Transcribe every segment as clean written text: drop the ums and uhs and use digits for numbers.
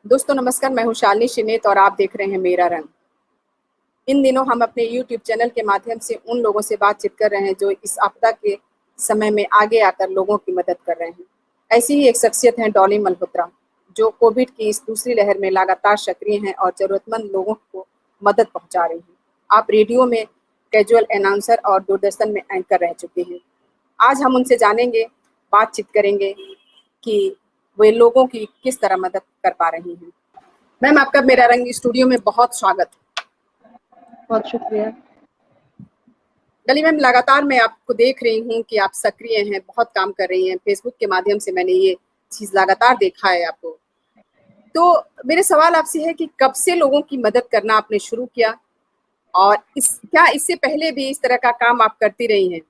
दोस्तों नमस्कार, मैं हूँ शालिनी शिनेत और आप देख रहे हैं मेरा रंग। इन दिनों हम अपने यूट्यूब चैनल के माध्यम से उन लोगों से बातचीत कर रहे हैं जो इस आपदा के समय में आगे आकर लोगों की मदद कर रहे हैं। ऐसी ही एक शख्सियत है डॉली मल्होत्रा, जो कोविड की इस दूसरी लहर में लगातार सक्रिय हैं और जरूरतमंद लोगों को मदद पहुंचा रही हैं। आप रेडियो में कैजुअल अनाउंसर और दूरदर्शन में एंकर रह चुके हैं। आज हम उनसे जानेंगे, बातचीत करेंगे कि वे लोगों की किस तरह मदद कर पा रही हैं। मैम, आपका मेरा रंग स्टूडियो में बहुत स्वागत है। बहुत शुक्रिया। डली मैम, लगातार मैं आपको देख रही हूँ कि आप सक्रिय हैं, बहुत काम कर रही हैं। फेसबुक के माध्यम से मैंने ये चीज लगातार देखा है आपको। तो मेरे सवाल आपसे है कि कब से लोगों की मदद करना आपने शुरू किया, और क्या इससे पहले भी इस तरह का काम आप करती रही हैं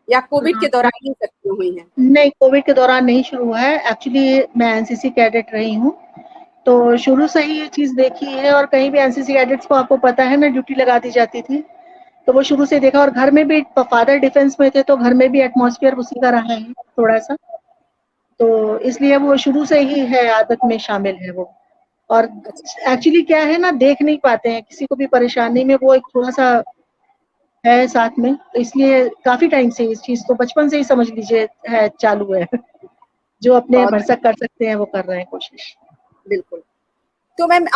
या कोविड के दौरान ही सक्रिय हुई हैं? नहीं, कोविड के दौरान नहीं शुरू हुआ है। एक्चुअली मैं एनसीसी कैडेट रही हूँ, तो शुरू से ही ये चीज़ देखी है। और कहीं भी एनसीसी कैडेट्स को आपको पता है ना, ड्यूटी लगा दी जाती थी, तो वो शुरू से देखा। और घर में भी फादर डिफेंस में थे, तो घर में भी एटमॉस्फेयर उसी का रहा है थोड़ा सा, तो इसलिए वो शुरू से ही है, आदत में शामिल है वो। और एक्चुअली क्या है ना, देख नहीं पाते हैं किसी को भी परेशानी में, वो एक थोड़ा सा है साथ में, तो इसलिए काफी टाइम से इस चीज को, बचपन से ही समझ लीजिए, है चालू है। जो अपने बहुत भरसक कर सकते हैं वो कर रहे हैं कोशिश। बिल्कुल। तो मैम,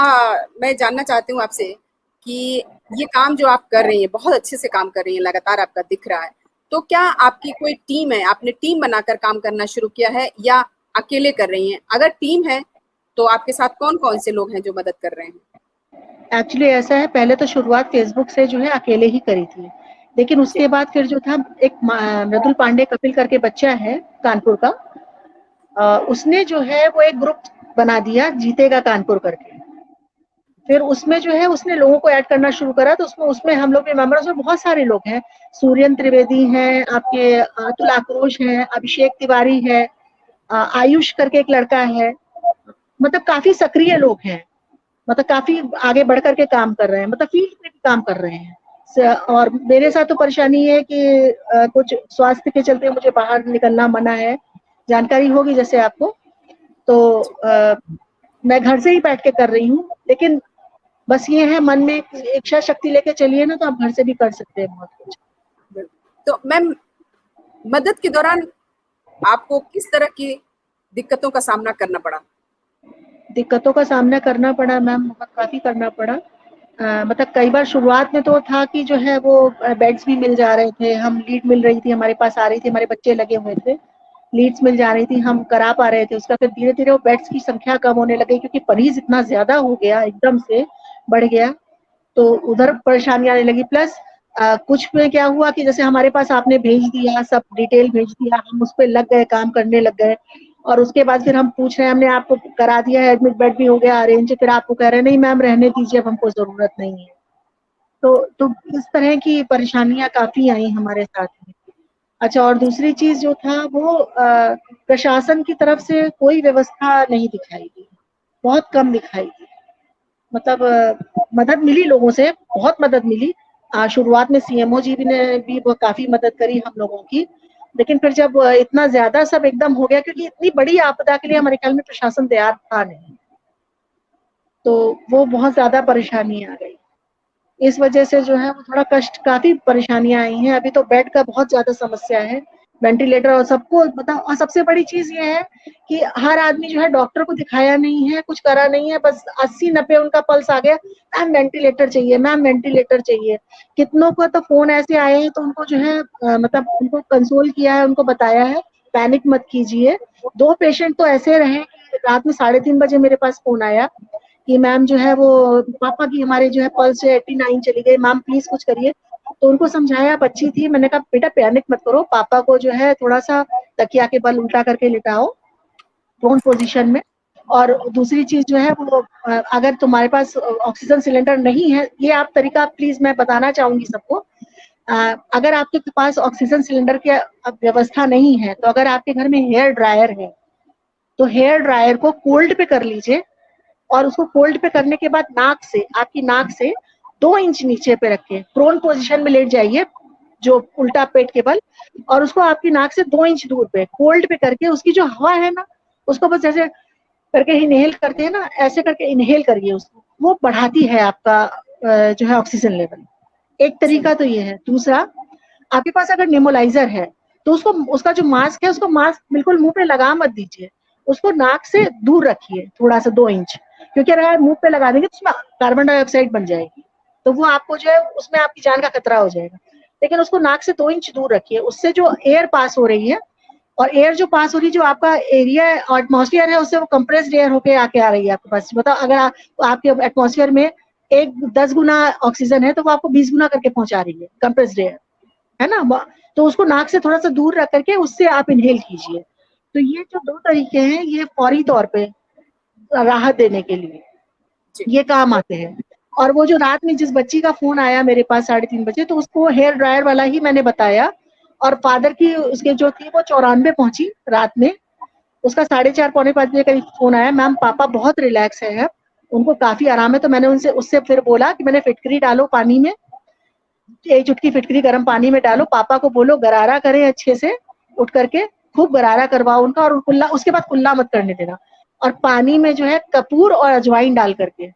मैं जानना चाहती हूँ आपसे कि ये काम जो आप कर रही हैं, बहुत अच्छे से काम कर रही हैं, लगातार आपका दिख रहा है। तो क्या आपकी कोई टीम है? आपने टीम बनाकर काम करना शुरू किया है या अकेले कर रही हैं? अगर टीम है तो आपके साथ कौन-कौन से लोग हैं जो मदद कर रहे हैं? एक्चुअली ऐसा है, पहले तो शुरुआत फेसबुक से जो है अकेले ही करी थी, लेकिन जी, उसके बाद फिर जो था, एक मृदुल पांडे कपिल करके बच्चा है कानपुर का, उसने जो है वो एक ग्रुप बना दिया, जीतेगा कानपुर करके। फिर उसमें जो है उसने लोगों को ऐड करना शुरू करा, तो उसमें उसमें हम लोग भी मेंबर, उसमें बहुत सारे लोग हैं। सूर्यन त्रिवेदी हैं, आपके अतुल आक्रोश हैं, अभिषेक तिवारी है, आयुष करके एक लड़का है। मतलब काफी सक्रिय लोग हैं, मतलब काफी आगे बढ़ करके काम कर रहे हैं, मतलब फील्ड पे भी काम कर रहे हैं। और मेरे साथ तो परेशानी है कि कुछ स्वास्थ्य के चलते मुझे बाहर निकलना मना है, जानकारी होगी जैसे आपको। तो मैं घर से ही बैठ के कर रही हूँ, लेकिन बस ये है, मन में इच्छा शक्ति लेके चलिए ना, तो आप घर से भी कर सकते हैं बहुत कुछ। तो मैम, मदद के दौरान आपको किस तरह की दिक्कतों का सामना करना पड़ा? दिक्कतों का सामना करना पड़ा मैम, बहुत काफी करना पड़ा। मतलब कई बार शुरुआत में तो था कि जो है वो बेड्स भी मिल जा रहे थे, हम लीड मिल रही थी, हमारे पास आ रही थी, हमारे बच्चे लगे हुए थे, लीड्स मिल जा रही थी, हम करा पा रहे थे उसका। फिर धीरे धीरे वो बेड्स की संख्या कम होने लगी, क्योंकि मरीज इतना ज्यादा हो गया, एकदम से बढ़ गया, तो उधर परेशानी आने लगी। प्लस कुछ में क्या हुआ कि जैसे हमारे पास आपने भेज दिया, सब डिटेल भेज दिया, हम उस पर लग गए, काम करने लग गए। और उसके बाद फिर हम पूछ रहे हैं, हमने आपको करा दिया है, एडमिट बेड भी हो गया अरेंज, फिर आपको कह रहे हैं नहीं मैम रहने दीजिए, अब हमको जरूरत नहीं है। तो इस तरह की परेशानियां काफी आई हमारे साथ में। अच्छा, और दूसरी चीज जो था वो प्रशासन की तरफ से कोई व्यवस्था नहीं दिखाई दी, बहुत कम दिखाई दी। मतलब मदद मिली लोगों से, बहुत मदद मिली। शुरुआत में सीएमओ जी भी ने भी वो काफी मदद करी हम लोगों की, लेकिन फिर जब इतना ज्यादा सब एकदम हो गया, क्योंकि इतनी बड़ी आपदा के लिए हमारे ख्याल में प्रशासन तैयार था नहीं, तो वो बहुत ज्यादा परेशानी आ गई। इस वजह से जो है वो थोड़ा कष्ट, काफी परेशानियां आई हैं। अभी तो बेड का बहुत ज्यादा समस्या है, वेंटिलेटर और सबको बताओ। और सबसे बड़ी चीज ये है कि हर आदमी जो है डॉक्टर को दिखाया नहीं है, कुछ करा नहीं है, बस 80-90 उनका पल्स आ गया, मैम वेंटिलेटर चाहिए, मैम वेंटिलेटर चाहिए। कितनों को तो फोन ऐसे आए हैं, तो उनको जो है मतलब उनको कंसोल किया है, उनको बताया है पैनिक मत कीजिए। 2 पेशेंट तो ऐसे रहे कि रात में 3:30 बजे मेरे पास फोन आया कि मैम जो है वो पापा की हमारे जो है पल्स 89 चली गई, मैम प्लीज कुछ करिए। तो उनको समझाया, बच्ची थी, मैंने कहा बेटा पैनिक मत करो, पापा को जो है थोड़ा सा तकिया के बल उल्टा करके लिटाओ प्रोन पोजीशन में। और दूसरी चीज जो है वो अगर तुम्हारे पास ऑक्सीजन सिलेंडर नहीं है, ये आप तरीका प्लीज मैं बताना चाहूंगी सबको। अगर आपके पास ऑक्सीजन सिलेंडर की व्यवस्था नहीं है, तो अगर आपके घर में हेयर ड्रायर है, तो हेयर ड्रायर को कोल्ड पे कर लीजिए, और उसको कोल्ड पे करने के बाद नाक से, आपकी नाक से 2 इंच नीचे पे रखें, प्रोन पोजीशन में लेट जाइए, जो उल्टा पेट के बल, और उसको आपकी नाक से 2 इंच दूर पे कोल्ड पे करके उसकी जो हवा है ना, उसको बस जैसे करके इनहेल करते हैं ना, ऐसे करके इनहेल करिए उसको, वो बढ़ाती है आपका जो है ऑक्सीजन लेवल। एक तरीका तो ये है। दूसरा, आपके पास अगर नेबुलाइजर है तो उसको, उसका जो मास्क है उसको मास्क बिल्कुल मुंह पे लगा मत दीजिए, उसको नाक से दूर रखिए थोड़ा सा 2 इंच, क्योंकि अगर आप मुंह पे लगा देंगे तो उसमें कार्बन डाइऑक्साइड बन जाएगी, तो वो आपको जो है उसमें आपकी जान का खतरा हो जाएगा। लेकिन उसको नाक से 2 इंच दूर रखिए, उससे जो एयर पास हो रही है, और एयर जो पास हो रही है, जो आपका एरिया एटमॉस्फेयर है, उससे वो कंप्रेस्ड एयर होके आके आ रही है आपके पास। मतलब अगर आपके एटमॉस्फेयर में 10 गुना ऑक्सीजन है तो वो आपको 20 गुना करके पहुंचा रही है कंप्रेस्ड एयर, है ना। तो उसको नाक से थोड़ा सा दूर रख करके उससे आप इनहेल कीजिए। तो ये जो 2 तरीके हैं, ये फौरी तौर पे राहत देने के लिए ये काम आते हैं। और वो जो रात में जिस बच्ची का फोन आया मेरे पास 3:30 बजे, तो उसको हेयर ड्रायर वाला ही मैंने बताया, और फादर की उसके जो थी वो 94 पहुंची रात में। उसका 4:30 पौने 5 बजे करीब फोन आया, मैम पापा बहुत रिलैक्स है, उनको काफी आराम है। तो मैंने उससे फिर बोला कि मैंने फिटकरी डालो पानी में, 1 चुटकी फिटकरी गर्म पानी में डालो, पापा को बोलो गरारा करें अच्छे से, उठ करके खूब गरारा करवाओ उनका, और कुल्ला, उसके बाद कुल्ला मत करने देना। और पानी में जो है कपूर और अजवाइन डाल करके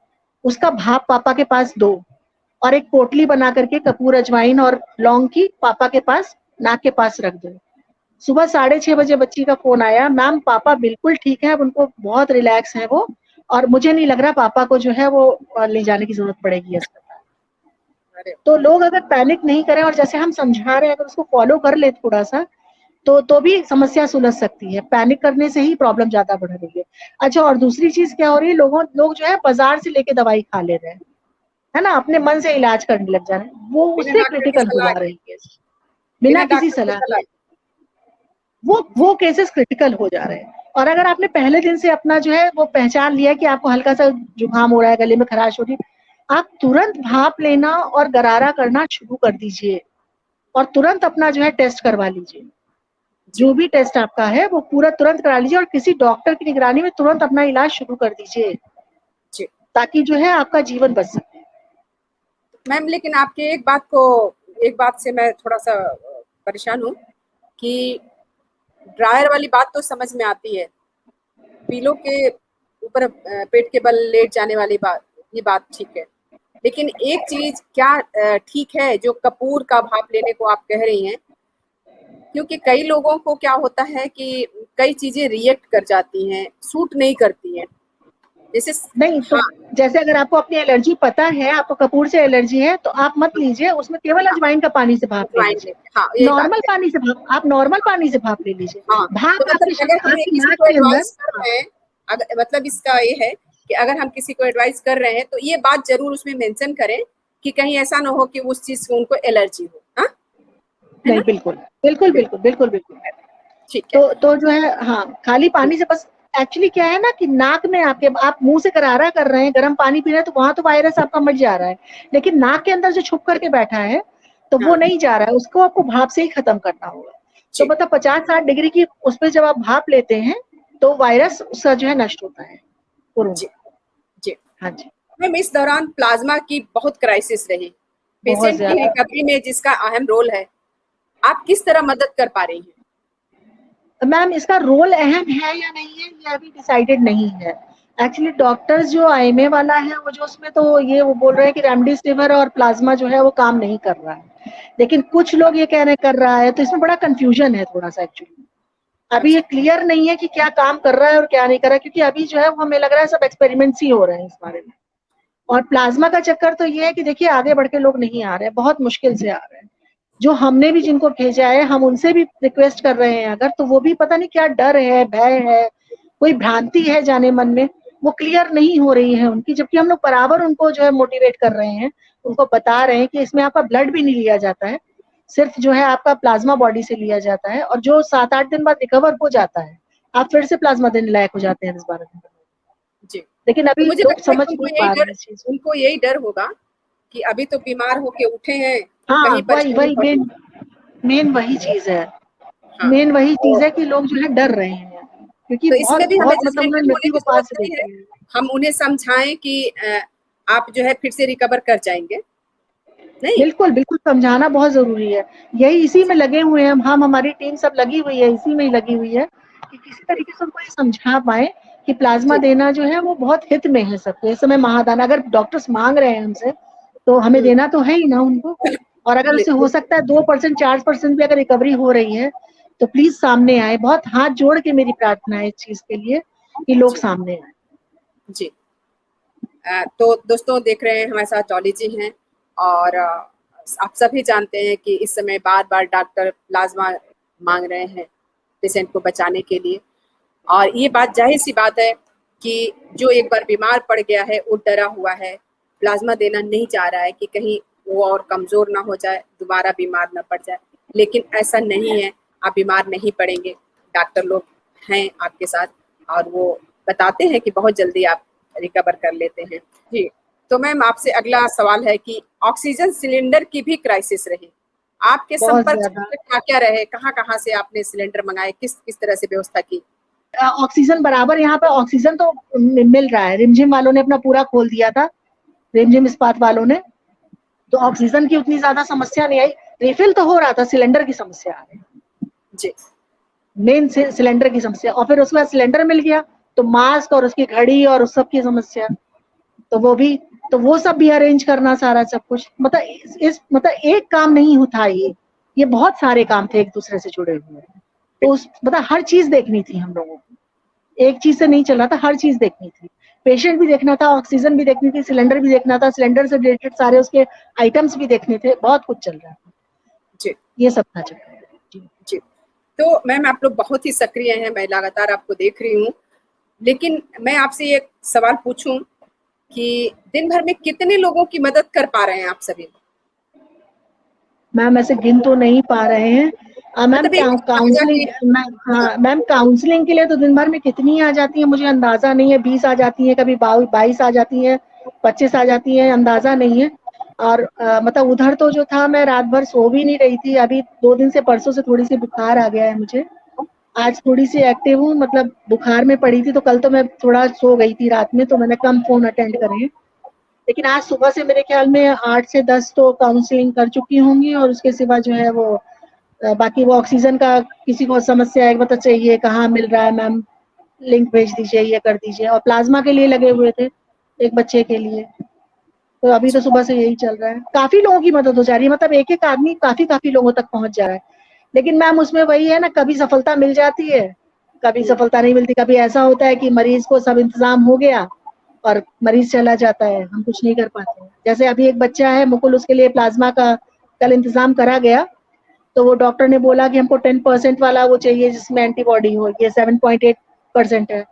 उसका भाप पापा के पास दो, और एक पोटली बना करके कपूर, अजवाइन और लौंग की पापा के पास नाक के पास रख दो। सुबह 6:30 बजे बच्ची का फोन आया, मैम पापा बिल्कुल ठीक है, उनको बहुत रिलैक्स है वो, और मुझे नहीं लग रहा पापा को जो है वो ले जाने की जरूरत पड़ेगी अस्पताल। तो लोग अगर पैनिक नहीं करें और जैसे हम समझा रहे हैं अगर उसको फॉलो कर ले थोड़ा सा, तो भी समस्या सुलझ सकती है। पैनिक करने से ही प्रॉब्लम ज्यादा बढ़ रही है। अच्छा, और दूसरी चीज क्या हो रही है, लोग जो है बाजार से लेके दवाई खा ले रहे हैं, है ना, अपने मन से इलाज करने लग जा रहे हैं, वो बिना उससे डॉक्टर की क्रिटिकल हो सलाह जा के, रही है, बिना किसी डॉक्टर की सलाह सलाह के वो केसेस क्रिटिकल हो जा रहे हैं। और अगर आपने पहले दिन से अपना जो है वो पहचान लिया कि आपको हल्का सा जुकाम हो रहा है, गले में खराश हो रही है, आप तुरंत भाप लेना और गरारा करना शुरू कर दीजिए, और तुरंत अपना जो है टेस्ट करवा लीजिए। जो भी टेस्ट आपका है वो पूरा तुरंत करा लीजिए, और किसी डॉक्टर की निगरानी में तुरंत अपना इलाज शुरू कर दीजिए, जी ताकि जो है आपका जीवन बच सके। मैम, लेकिन आपके एक बात से मैं थोड़ा सा परेशान हूँ कि ड्रायर वाली बात तो समझ में आती है, पीलो के ऊपर पेट के बल लेट जाने वाली बात, ये बात ठीक है। लेकिन एक चीज क्या ठीक है, जो कपूर का भाप लेने को आप कह रही हैं, क्योंकि कई लोगों को क्या होता है कि कई चीजें रिएक्ट कर जाती हैं, सूट नहीं करती हैं, जैसे नहीं तो हाँ, जैसे अगर आपको अपनी एलर्जी पता है, आपको कपूर से एलर्जी है, तो आप मत लीजिए, उसमें केवल हाँ, अजवाइन का पानी से भाप ले ज्वाइन लीजिए। लेके, हाँ यही बात नॉर्मल है। पानी से भाप, आप नॉर्मल पानी से भाप ले लीजिए। हाँ, भाप तो मतलब अगर हमें आपकी किसी नाक को के अंदर, एडवाइस कर रहे हैं, अगर मतलब इसका ये है कि अगर हम किसी को एडवाइस कर रहे हैं तो ये बात जरूर उसमें मेंशन करें कि कहीं ऐसा ना हो कि उस चीज से उनको एलर्जी हो। हाँ, है नहीं ना? बिल्कुल बिल्कुल बिल्कुल, बिल्कुल बिल्कुल बिल्कुल। ठीक है। तो जो है, हाँ, खाली पानी से बस। एक्चुअली क्या है ना कि नाक में आपके, आप मुंह से गरारा कर रहे हैं, गर्म पानी पी रहे हैं, तो वहां तो वायरस आपका मर जा रहा है, लेकिन नाक के अंदर जो छुप करके बैठा है तो वो हाँ, नहीं जा रहा है, उसको आपको भाप से ही खत्म करना होगा। तो जी मतलब 50-60 डिग्री की उस पर जब आप भाप लेते हैं तो वायरस उसका जो है नष्ट होता है तुरंत। जी जी। हाँ जी, मैम, इस दौरान प्लाज्मा की बहुत क्राइसिस रही, बहुत पेशेंट की ज्यादा। रिकवरी में जिसका अहम रोल है, आप किस तरह मदद कर पा रही हैं? मैम इसका रोल अहम है या नहीं है ये अभी डिसाइडेड नहीं है। एक्चुअली डॉक्टर्स जो आईएमए वाला है वो जो उसमें तो ये वो बोल रहे हैं कि रेमडेसिविर और प्लाज्मा जो है वो काम नहीं कर रहा है, लेकिन कुछ लोग ये कह रहे कर रहा है, तो इसमें बड़ा कंफ्यूजन है थोड़ा सा एक्चुअली। अभी ये अच्छा, क्लियर नहीं है कि क्या काम कर रहा है और क्या नहीं कर रहा है, क्योंकि अभी जो है वो हमें लग रहा है सब एक्सपेरिमेंट्स ही हो रहे हैं इस बारे में। और प्लाज्मा का चक्कर तो ये है कि देखिए आगे बढ़ के लोग नहीं आ रहे हैं, बहुत मुश्किल से आ रहे हैं। जो हमने भी जिनको भेजा है हम उनसे भी रिक्वेस्ट कर रहे हैं अगर, तो वो भी पता नहीं क्या डर है, भय है, कोई भ्रांति है जाने मन में, वो क्लियर नहीं हो रही है उनकी। जबकि हम लोग बराबर उनको जो है मोटिवेट कर रहे हैं, उनको बता रहे हैं कि इसमें आपका ब्लड भी नहीं लिया जाता है, सिर्फ जो है आपका प्लाज्मा बॉडी से लिया जाता है, और जो 7-8 दिन बाद रिकवर हो जाता है आप फिर से प्लाज्मा देने लायक हो जाते हैं 10-12 दिन। जी। लेकिन तो अभी मुझे लोग लगता है समझ कि नहीं पा रहे हैं इस चीज। उनको यही डर होगा कि अभी तो बीमार होके उठे हैं, हाँ, कहीं वही परेशानी वही बढ़ मेन गई। मेन वही चीज है। हाँ, मेन वही चीज तो है कि लोग जो है डर रहे हैं, क्योंकि तो बहुत इसमें भी हमें बहुत मतलब उन्होंने जजमेंटल होने मृत्यु की को पास जरूरत से नहीं है, देखी है। हम उन्हें समझाएं कि आप जो है फिर से रिकवर कर जाएंगे, नहीं? बिल्कुल बिल्कुल, समझाना बहुत जरूरी है। यही इसी में लगे हुए हैं हम हमारी टीम सब लगी हुई है, इसी में ही लगी हुई है कि किसी तरीके से उनको ये समझा पाए कि प्लाज्मा जी। देना जो है वो बहुत हित में है सबको। इस समय महादान अगर डॉक्टर्स मांग रहे हैं हमसे, तो हमें देना तो है ही ना उनको। और अगर उससे हो सकता है 2% 4% भी अगर रिकवरी हो रही है, तो प्लीज सामने आए। बहुत हाथ जोड़ के मेरी प्रार्थना है इस चीज के लिए कि लोग जी। सामने आए। जी। तो दोस्तों देख रहे हैं हमारे साथ डॉली जी हैं, और आप सभी जानते हैं कि इस समय बार बार डॉक्टर प्लाज्मा मांग रहे हैं पेशेंट को बचाने के लिए। और ये बात जाहिर सी बात है कि जो एक बार बीमार पड़ गया है वो डरा हुआ है, प्लाज्मा देना नहीं चाह रहा है कि कहीं वो और कमजोर ना हो जाए, दोबारा बीमार ना पड़ जाए। लेकिन ऐसा नहीं है, आप बीमार नहीं पड़ेंगे। डॉक्टर लोग हैं आपके साथ और वो बताते हैं कि बहुत जल्दी आप रिकवर कर लेते हैं। जी। तो मैम आपसे अगला सवाल है कि ऑक्सीजन सिलेंडर की भी क्राइसिस रही, आपके बहुत संपर्क ज्यादा क्या क्या रहे, कहाँ कहाँ से आपने सिलेंडर मंगाए, किस किस तरह से व्यवस्था की? ऑक्सीजन बराबर यहाँ पे ऑक्सीजन तो मिल रहा है। रिमझिम वालों ने अपना पूरा खोल दिया था, रिमझिम इस्पात वालों ने, तो ऑक्सीजन की उतनी ज्यादा समस्या नहीं आई। रिफिल तो हो रहा था, सिलेंडर की समस्या आ गई, जी। मेन सिलेंडर की समस्या। और फिर उसके बाद सिलेंडर मिल गया तो मास्क और उसकी घड़ी और उस सब की समस्या, तो वो भी, तो वो सब भी अरेंज करना सारा सब कुछ। मतलब इस मतलब एक काम नहीं होता, ये बहुत सारे काम थे एक दूसरे से जुड़े हुए। तो उस मतलब हर चीज देखनी थी हम लोगों को, एक चीज से नहीं चल रहा था, हर चीज देखनी थी। पेशेंट भी देखना था, ऑक्सीजन भी देखनी थी, सिलेंडर भी देखना था, सिलेंडर से रिलेटेड सारे उसके आइटम्स भी देखने थे, बहुत कुछ चल रहा था। जी। ये सब था चक्कर। जी। जी। तो मैम आप लोग बहुत ही सक्रिय हैं, मैं लगातार आपको देख रही हूँ। लेकिन मैं आपसे एक सवाल पूछूं कि दिन भर में कितने लोगों की मदद कर पा रहे हैं आप सभी? मैम ऐसे गिन तो नहीं पा रहे हैं। मैम मतलब एक अंदाजा काउंसलिंग, कि मैम हाँ मैम काउंसलिंग के लिए तो दिन भर में कितनी आ जाती है मुझे अंदाजा नहीं है। 20 आ जाती है, कभी 22 आ जाती है, 25 आ जाती है, अंदाजा नहीं है। और मतलब उधर तो जो था, मैं रात भर सो भी नहीं रही थी। अभी 2 दिन से, परसों से थोड़ी सी बुखार आ गया है मुझे। आज थोड़ी सी एक्टिव हूँ, मतलब बुखार में पड़ी थी तो कल तो मैं थोड़ा सो गई थी रात में, तो मैंने कम फोन अटेंड करे। लेकिन आज सुबह से मेरे ख्याल में 8 से 10 तो काउंसलिंग कर चुकी होंगी। और उसके सिवा जो है वो बाकी वो ऑक्सीजन का किसी को समस्या है, मतलब चाहिए कहाँ मिल रहा है मैम, लिंक भेज दीजिए, ये कर दीजिए। और प्लाज्मा के लिए लगे हुए थे एक बच्चे के लिए। तो अभी तो सुबह से यही चल रहा है। काफी लोगों की मदद हो जा रही है, मतलब एक एक आदमी काफी काफी लोगों तक पहुंच जा रहा है। लेकिन मैम उसमें वही है ना, कभी सफलता मिल जाती है, कभी सफलता नहीं मिलती। कभी ऐसा होता है कि मरीज को सब इंतजाम हो गया और मरीज चला जाता है, हम कुछ नहीं कर पाते। जैसे अभी एक बच्चा है मुकुल, उसके लिए प्लाज्मा का कल इंतजाम करा गया, तो वो डॉक्टर ने बोला कि हमको 10% वाला वो चाहिए जिसमें एंटीबॉडी हो, ये 7.8% है,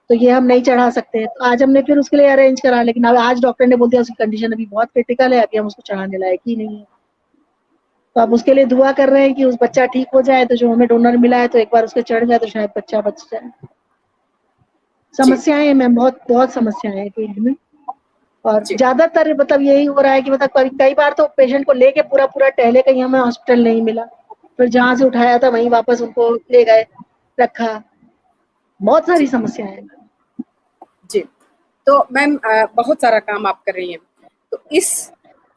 तो ये हम नहीं चढ़ा सकते। तो आज हमने फिर उसके लिए अरेंज करा, लेकिन अब आज डॉक्टर ने बोल दिया उसकी कंडीशन अभी बहुत क्रिटिकल है, अभी हम उसको चढ़ाने लायक ही नहीं है। तो अब उसके लिए दुआ कर रहे हैं कि उस बच्चा ठीक हो जाए, तो जो हमें डोनर मिला है तो एक बार उसके चढ़ जाए तो शायद बच्चा बच जाए। जी। समस्याएं हैं मैम, बहुत बहुत समस्याएं हैं फील्ड में। और जी। ज्यादातर मतलब यही हो रहा है कि मतलब कई बार तो पेशेंट को लेके पूरा पूरा टहले, कहीं हमें हॉस्पिटल नहीं मिला, फिर जहां से उठाया था वहीं वापस उनको ले गए, रखा। बहुत सारी जी। समस्याएं हैं। जी। तो मैम बहुत सारा काम आप कर रही हैं, तो इस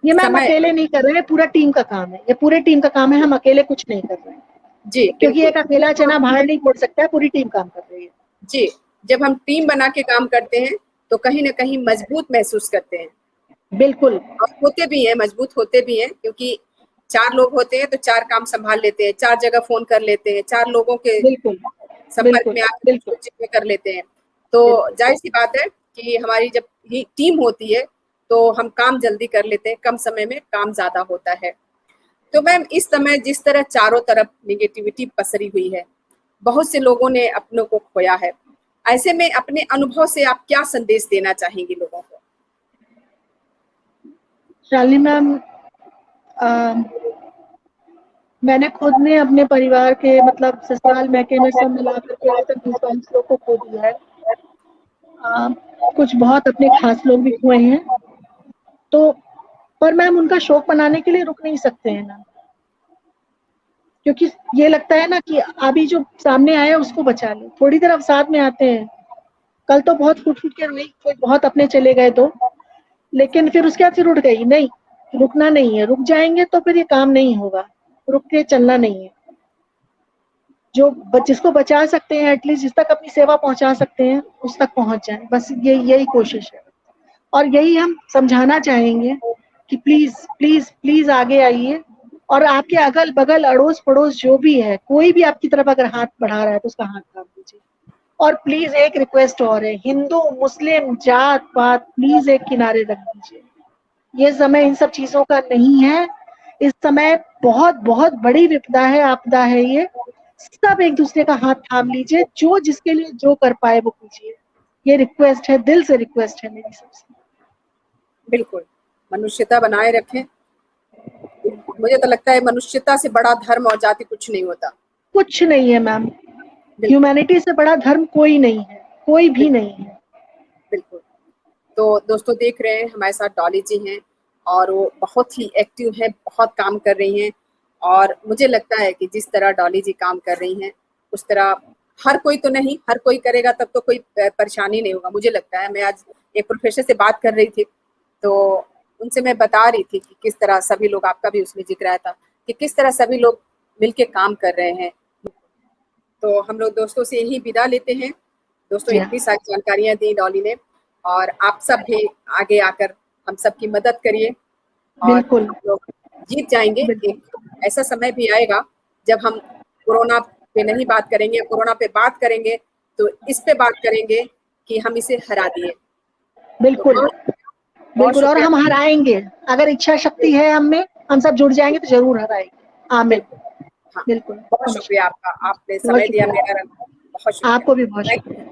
ये मैम समय। अकेले नहीं कर रहे हैं, पूरा टीम का काम है, ये पूरे टीम का काम है, हम अकेले कुछ नहीं कर रहे हैं। जी क्योंकि बिल्कुल। एक अकेला चना बाहर नहीं फोड़ सकता है, पूरी टीम काम कर रही है। जी। जब हम टीम बना के काम करते हैं तो कहीं ना कहीं मजबूत महसूस करते हैं, बिल्कुल और होते भी हैं, मजबूत होते भी हैं, क्योंकि 4 लोग होते हैं तो 4 काम संभाल लेते हैं, 4 जगह फोन कर लेते हैं, 4 लोगों के बिल्कुल संपर्क बिल्कुल में आके बिल्कुल कुछ चीजें कर लेते हैं। तो बिल्कुल। जाहिर सी बात है कि हमारी जब ही टीम होती है तो हम काम जल्दी कर लेते हैं, कम समय में काम ज्यादा होता है। तो मैम इस समय जिस तरह चारों तरफ निगेटिविटी पसरी हुई है, बहुत से लोगों ने अपनों को खोया है, ऐसे में अपने अनुभव से आप क्या संदेश देना चाहेंगी लोगों को? शालिनी मैम, मैंने खुद ने अपने परिवार के मतलब ससुराल मैके में सब मिला करके आज तक 20-22 लोग को खो दिया है। आ, कुछ बहुत अपने खास लोग भी खोए हैं। तो पर मैम उनका शोक मनाने के लिए रुक नहीं सकते हैं ना, क्योंकि ये लगता है ना कि अभी जो सामने आया उसको बचा ले, थोड़ी देर अब साथ में आते हैं। कल तो बहुत फूट फूट के रोई, कोई बहुत अपने चले गए तो, लेकिन फिर उसके बाद फिर उठ गई। नहीं, रुकना नहीं है, रुक जाएंगे तो फिर ये काम नहीं होगा, रुक के चलना नहीं है। जिसको बचा सकते हैं, एटलीस्ट जिस तक अपनी सेवा पहुंचा सकते हैं उस तक पहुंच जाए, बस यही कोशिश है। और यही हम समझाना चाहेंगे कि प्लीज प्लीज प्लीज आगे आइए, और आपके अगल बगल अड़ोस पड़ोस जो भी है, कोई भी आपकी तरफ अगर हाथ बढ़ा रहा है तो उसका हाथ थाम दीजिए। और प्लीज एक रिक्वेस्ट और है, हिंदू मुस्लिम जात पात प्लीज एक किनारे रख दीजिए। ये समय इन सब चीजों का नहीं है। इस समय बहुत बहुत बड़ी विपदा है, आपदा है ये। सब एक दूसरे का हाथ थाम लीजिए, जो जिसके लिए जो कर पाए वो कीजिए। ये रिक्वेस्ट है, दिल से रिक्वेस्ट है मेरी सबसे। बिल्कुल, मनुष्यता बनाए रखें। मुझे तो लगता है मनुष्यता से बड़ा धर्म और जाति कुछ नहीं होता। कुछ नहीं है मैम, ह्यूमैनिटी से बड़ा धर्म कोई नहीं है, कोई भी नहीं है। बिल्कुल। तो दोस्तों देख रहे हैं हमारे साथ डॉली जी हैं और वो बहुत ही एक्टिव है, बहुत काम कर रही हैं। और मुझे लगता है कि जिस तरह डॉली जी काम कर रही हैं उस तरह हर कोई तो नहीं, हर कोई करेगा तब तो कोई परेशानी नहीं होगा। मुझे लगता है, मैं आज एक प्रोफेसर से बात कर रही थी तो उनसे मैं बता रही थी कि किस तरह सभी लोग, आपका भी उसमें जिक्र आया था कि किस तरह सभी लोग मिलके काम कर रहे हैं। तो हम लोग दोस्तों से यही विदा लेते हैं। दोस्तों इतनी सारी जानकारियां दी डॉली ने, और आप सब भी आगे आकर हम सब की मदद करिए और बिल्कुल हम लोग जीत जाएंगे। एक ऐसा समय भी आएगा जब हम कोरोना पे नहीं बात करेंगे, कोरोना पे बात करेंगे तो इस पे बात करेंगे कि हम इसे हरा दिए। बिल्कुल तो बिल्कुल, और हम हराएंगे। अगर इच्छा शक्ति है हम में, हम सब जुड़ जाएंगे तो जरूर हराएंगे। आमीन। हाँ, बिल्कुल, बहुत शुक्रिया आपका, आपने समय दिया मेरा। बहुत शुक्रिया। आपको भी बहुत शुक्रिया।